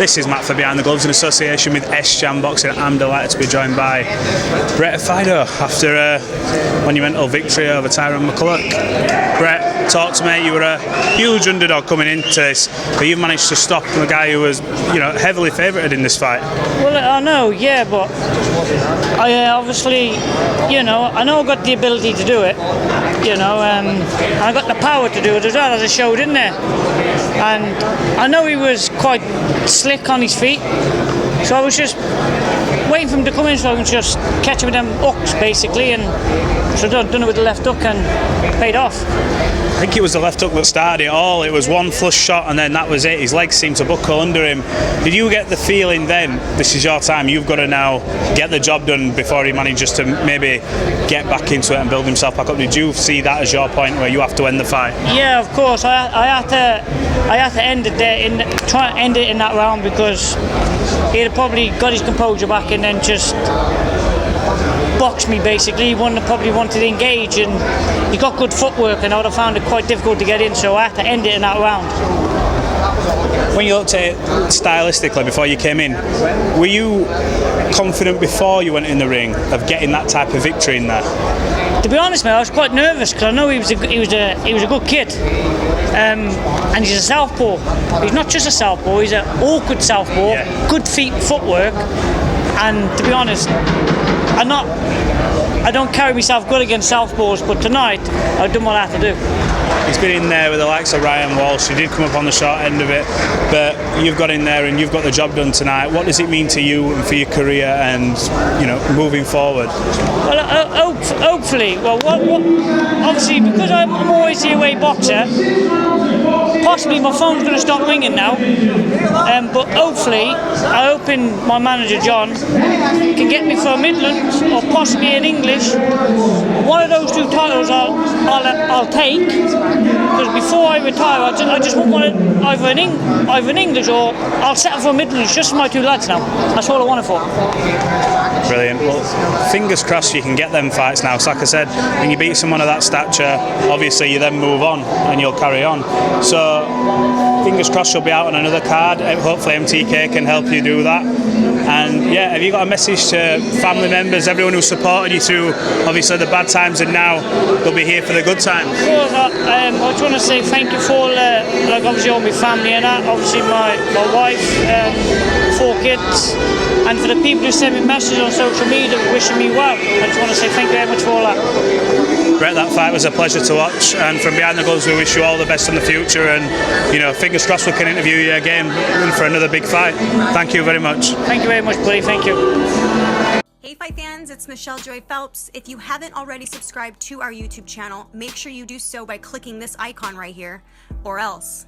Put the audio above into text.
This is Matt for Behind the Gloves in association with S-Jam Boxing. I'm delighted to be joined by Brett FIDOE after a monumental victory over TYRONE McCULLAGH. Brett, talk to me. You were a huge underdog coming into this, but you've managed to stop a guy who was, heavily favoured in this fight. Well, I know, yeah, but I obviously, I know I've got the ability to do it, and I got the power to do it as well, as I showed in there. And I know he was quite slick on his feet, so I was just waiting for him to come in so I could just catch him with them hooks basically, and so I've done it with the left hook and paid off. I think it was the left hook that started it all. It was one flush shot and then that was it. His legs seemed to buckle under him. Did you get the feeling then, this is your time, you've got to now get the job done before he manages to maybe get back into it and build himself back up? Did you see that as your point where you have to end the fight? Yeah, of course. I had to end it there, try and end it in that round, because he had probably got his composure back and then just boxed me basically. He probably wanted to engage, and he got good footwork, and I would have found it quite difficult to get in, so I had to end it in that round. When you looked at it stylistically before you came in, were you confident before you went in the ring of getting that type of victory in there? To be honest, mate, I was quite nervous because I know he was a good kid, and he's a southpaw. He's not just a southpaw; he's an awkward southpaw, yeah. Good footwork, and to be honest, I don't carry myself good against southpaws, but tonight I've done what I had to do. He's been in there with the likes of Ryan Walsh. He did come up on the short end of it, but you've got in there and you've got the job done tonight. What does it mean to you and for your career and moving forward? Well, hopefully, obviously because I'm always the away boxer, possibly my phone's going to stop ringing now, but hopefully I'm hoping my manager John can get me for a Midlands or possibly in English. One of those two titles I'll take, because before I retire I just want one, either in English or I'll settle for a Midlands just for my two lads now. That's all I want it for. Brilliant. Well, fingers crossed you can get them fights now. So like I said, when you beat someone of that stature, obviously you then move on and you'll carry on. So fingers crossed you'll be out on another card. Hopefully MTK can help you do that. And yeah, have you got a message to family members, everyone who supported you through obviously the bad times, and now they'll be here for the good times? Of course, I just want to say thank you for obviously all my family and that, obviously my wife, 4 kids, and for the people who send me messages on social media wishing me well. I just want to say thank you very much for all that. Brett, that fight was a pleasure to watch, and from Behind the Gloves we wish you all the best in the future, and fingers crossed we can interview you again for another big fight. Thank you very much. Thank you very much, buddy. Thank you. Hey fight fans, it's Michelle Joy Phelps. If you haven't already subscribed to our YouTube channel, make sure you do so by clicking this icon right here, or else